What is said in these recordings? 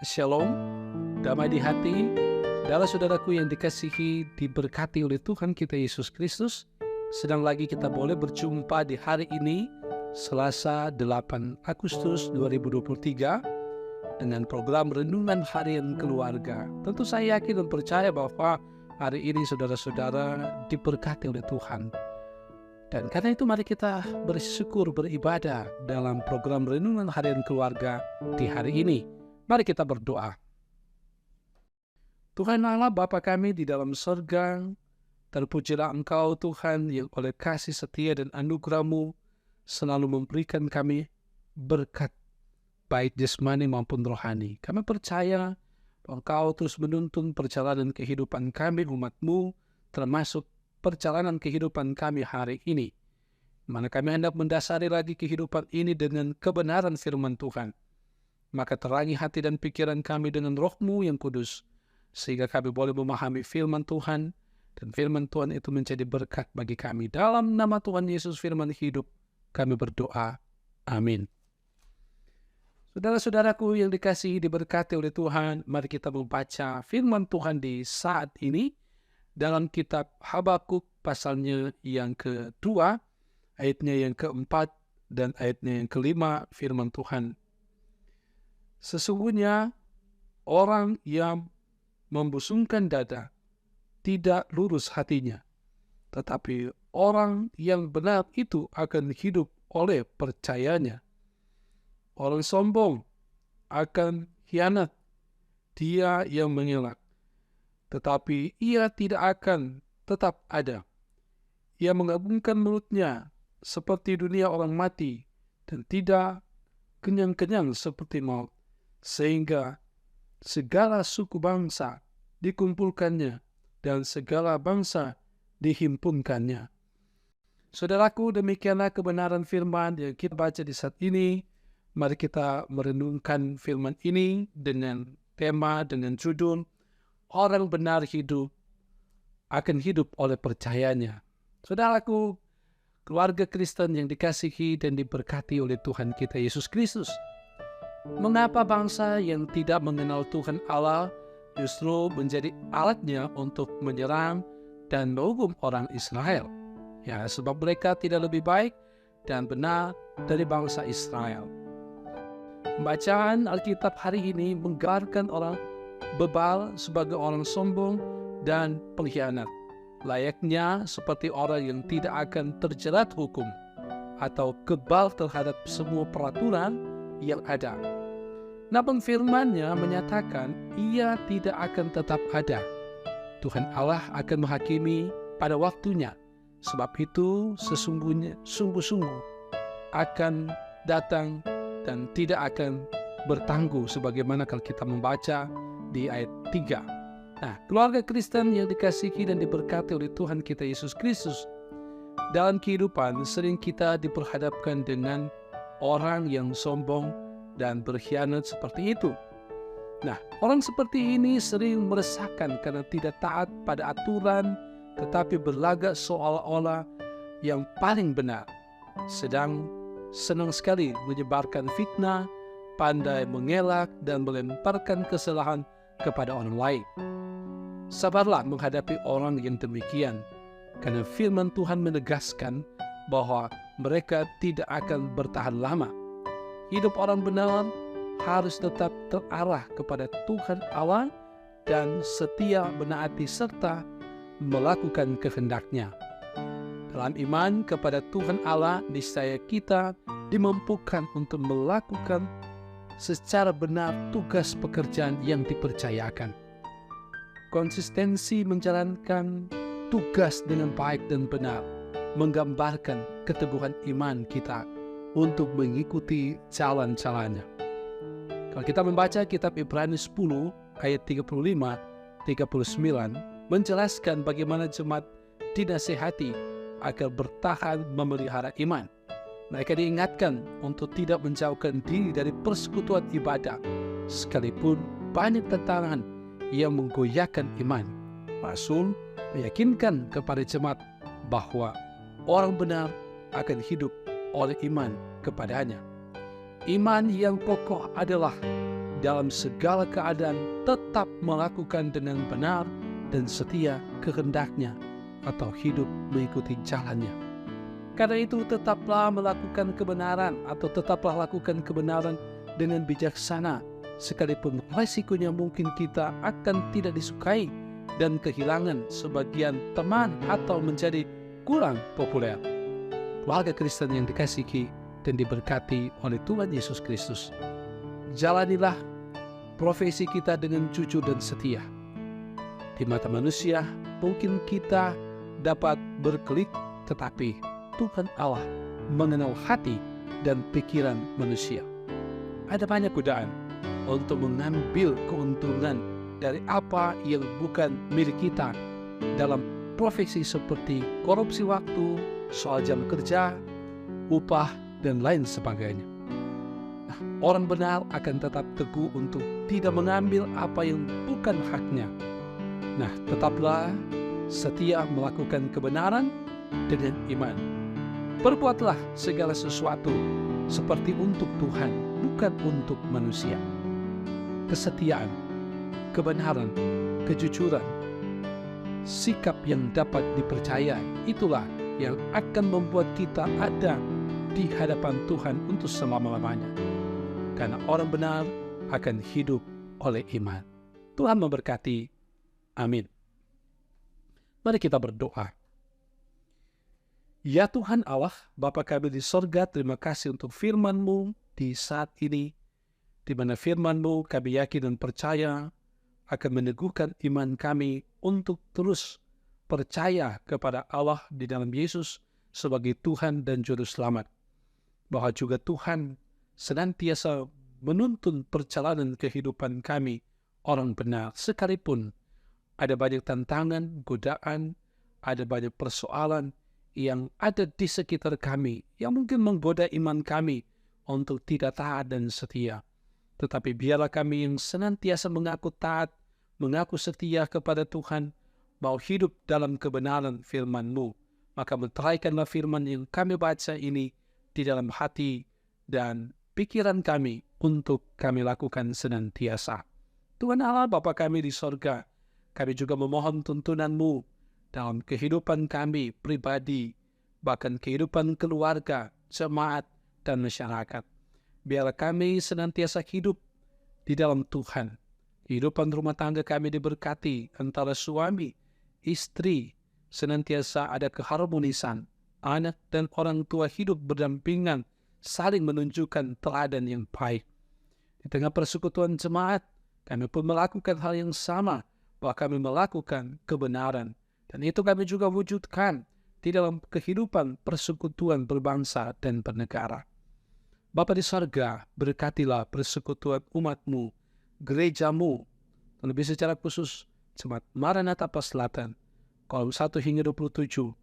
Shalom, damai di hati, saudara-saudaraku yang dikasihi, diberkati oleh Tuhan kita Yesus Kristus. Sedang lagi kita boleh berjumpa di hari ini, Selasa 8 Agustus 2023, dengan program Renungan Harian Keluarga. Tentu saya yakin dan percaya bahwa hari ini saudara-saudara diberkati oleh Tuhan. Dan karena itu mari kita bersyukur, beribadah dalam program Renungan Harian Keluarga di hari ini. Mari kita berdoa. Tuhan Allah Bapa kami di dalam surga, terpujilah Engkau Tuhan yang oleh kasih setia dan anugerah-Mu selalu memberikan kami berkat baik jasmani maupun rohani. Kami percaya bahwa Engkau terus menuntun perjalanan kehidupan kami umat-Mu, termasuk perjalanan kehidupan kami hari ini, mana kami hendak mendasari lagi kehidupan ini dengan kebenaran firman Tuhan. Maka terangi hati dan pikiran kami dengan Roh-Mu yang kudus, sehingga kami boleh memahami firman Tuhan, dan firman Tuhan itu menjadi berkat bagi kami. Dalam nama Tuhan Yesus firman hidup, kami berdoa. Amin. Saudara-saudaraku yang dikasihi, diberkati oleh Tuhan, mari kita membaca firman Tuhan di saat ini dalam kitab Habakuk pasalnya yang kedua, ayatnya yang keempat, dan ayatnya yang kelima. Firman Tuhan: sesungguhnya orang yang membusungkan dada tidak lurus hatinya, tetapi orang yang benar itu akan hidup oleh percayanya. Orang sombong akan hianat, dia yang mengelak, tetapi ia tidak akan tetap ada. Ia mengagungkan mulutnya seperti dunia orang mati, dan tidak kenyang-kenyang seperti maut, sehingga segala suku bangsa dikumpulkannya dan segala bangsa dihimpunkannya. Saudaraku, demikianlah kebenaran firman yang kita baca di saat ini. Mari kita merenungkan firman ini dengan tema, dengan judul, orang benar hidup akan hidup oleh percayanya. Saudaraku, keluarga Kristen yang dikasihi dan diberkati oleh Tuhan kita Yesus Kristus, mengapa bangsa yang tidak mengenal Tuhan Allah justru menjadi alatnya untuk menyerang dan menghukum orang Israel? Ya, sebab mereka tidak lebih baik dan benar dari bangsa Israel. Bacaan Alkitab hari ini menggambarkan orang bebal sebagai orang sombong dan pengkhianat, layaknya seperti orang yang tidak akan terjerat hukum atau kebal terhadap semua peraturan yang ada. Namun firman-Nya menyatakan ia tidak akan tetap ada. Tuhan Allah akan menghakimi pada waktunya. Sebab itu sungguh-sungguh akan datang dan tidak akan bertangguh, sebagaimana kalau kita membaca di ayat 3. Nah, keluarga Kristen yang dikasihi dan diberkati oleh Tuhan kita Yesus Kristus, dalam kehidupan sering kita diperhadapkan dengan orang yang sombong dan berkhianat seperti itu. Nah, orang seperti ini sering meresahkan karena tidak taat pada aturan, tetapi berlagak seolah-olah yang paling benar, sedang senang sekali menyebarkan fitnah, pandai mengelak, dan melemparkan kesalahan kepada orang lain. Sabarlah menghadapi orang yang demikian, karena firman Tuhan menegaskan bahwa mereka tidak akan bertahan lama. Hidup orang benar harus tetap terarah kepada Tuhan Allah dan setia menaati serta melakukan kehendak-Nya. Dalam iman kepada Tuhan Allah, niscaya kita dimampukan untuk melakukan secara benar tugas pekerjaan yang dipercayakan. Konsistensi menjalankan tugas dengan baik dan benar menggambarkan keteguhan iman kita untuk mengikuti jalan-jalannya. Kalau kita membaca kitab Ibrani 10 ayat 35-39 menjelaskan bagaimana jemaat dinasihati agar bertahan memelihara iman. Mereka diingatkan untuk tidak menjauhkan diri dari persekutuan ibadah, sekalipun banyak tantangan yang menggoyahkan iman. Rasul meyakinkan kepada jemaat bahwa orang benar akan hidup oleh iman kepadanya. Iman yang pokok adalah dalam segala keadaan tetap melakukan dengan benar dan setia kehendaknya atau hidup mengikuti jalannya. Karena itu tetaplah melakukan kebenaran atau tetaplah lakukan kebenaran dengan bijaksana, sekalipun resikonya mungkin kita akan tidak disukai dan kehilangan sebagian teman atau menjadi kurang populer. Keluarga Kristen yang dikasihi dan diberkati oleh Tuhan Yesus Kristus, jalanilah profesi kita dengan jujur dan setia. Di mata manusia mungkin kita dapat berkelit, tetapi Tuhan Allah mengenal hati dan pikiran manusia. Ada banyak godaan untuk mengambil keuntungan dari apa yang bukan milik kita dalam profesi seperti korupsi waktu, soal jam kerja, upah, dan lain sebagainya. Nah, orang benar akan tetap teguh untuk tidak mengambil apa yang bukan haknya. Nah, tetaplah setia melakukan kebenaran dengan iman. Perbuatlah segala sesuatu seperti untuk Tuhan, bukan untuk manusia. Kesetiaan, kebenaran, kejujuran, sikap yang dapat dipercaya, itulah yang akan membuat kita ada di hadapan Tuhan untuk selama-lamanya. Karena orang benar akan hidup oleh iman. Tuhan memberkati. Amin. Mari kita berdoa. Ya Tuhan Allah, Bapa kami di sorga, terima kasih untuk firman-Mu di saat ini, di mana firman-Mu kami yakin dan percaya akan meneguhkan iman kami untuk terus percaya kepada Allah di dalam Yesus sebagai Tuhan dan Juru Selamat. Bahwa juga Tuhan senantiasa menuntun perjalanan kehidupan kami orang benar, sekalipun ada banyak tantangan, godaan, ada banyak persoalan yang ada di sekitar kami, yang mungkin menggoda iman kami untuk tidak taat dan setia. Tetapi biarlah kami yang senantiasa mengaku taat, mengaku setia kepada Tuhan, mau hidup dalam kebenaran firman-Mu. Maka meteraikanlah firman yang kami baca ini di dalam hati dan pikiran kami untuk kami lakukan senantiasa. Tuhan Allah Bapa kami di sorga, kami juga memohon tuntunan-Mu dalam kehidupan kami pribadi, bahkan kehidupan keluarga, jemaat, dan masyarakat. Biarlah kami senantiasa hidup di dalam Tuhan. Kehidupan rumah tangga kami diberkati antara suami, istri, senantiasa ada keharmonisan. Anak dan orang tua hidup berdampingan, saling menunjukkan teladan yang baik. Di tengah persekutuan jemaat, kami pun melakukan hal yang sama, bahwa kami melakukan kebenaran. Dan itu kami juga wujudkan di dalam kehidupan persekutuan berbangsa dan bernegara. Bapa di sorga, berkatilah persekutuan umat-Mu, gereja-Mu, dan lebih secara khusus Jemaat Maranatha Pas Selatan, kolom 1 hingga 27,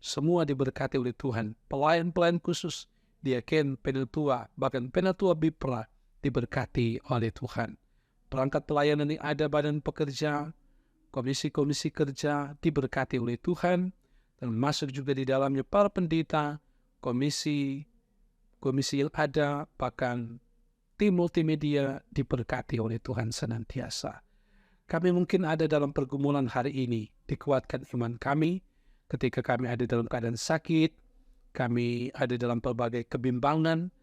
semua diberkati oleh Tuhan. Pelayan-pelayan khusus, diaken, penatua, bahkan penatua Bipra, diberkati oleh Tuhan. Perangkat pelayanan yang ada, badan pekerja, komisi-komisi kerja, diberkati oleh Tuhan, dan masuk juga di dalamnya para pendeta, komisi yang ada, bahkan tim multimedia, diberkati oleh Tuhan senantiasa. Kami mungkin ada dalam pergumulan hari ini, dikuatkan iman kami ketika kami ada dalam keadaan sakit, kami ada dalam berbagai kebimbangan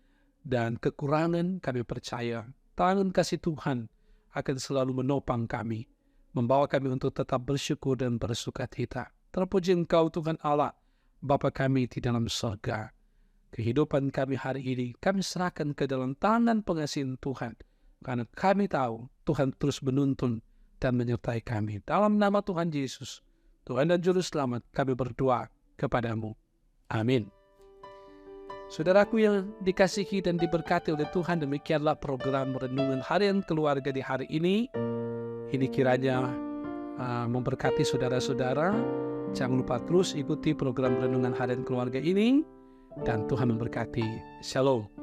dan kekurangan. Kami percaya tangan kasih Tuhan akan selalu menopang kami, membawa kami untuk tetap bersyukur dan bersukacita. Terpuji Engkau Tuhan Allah, Bapa kami di dalam surga. Kehidupan kami hari ini kami serahkan ke dalam tangan pengasihan Tuhan, karena kami tahu Tuhan terus menuntun dan menyertai kami. Dalam nama Tuhan Yesus, Tuhan dan Juru Selamat, kami berdoa kepadamu. Amin. Saudaraku yang dikasihi dan diberkati oleh Tuhan, demikianlah program Renungan Harian Keluarga di hari ini. Ini kiranya memberkati saudara-saudara. Jangan lupa terus ikuti program Renungan Harian Keluarga ini, dan Tuhan memberkati. Shalom.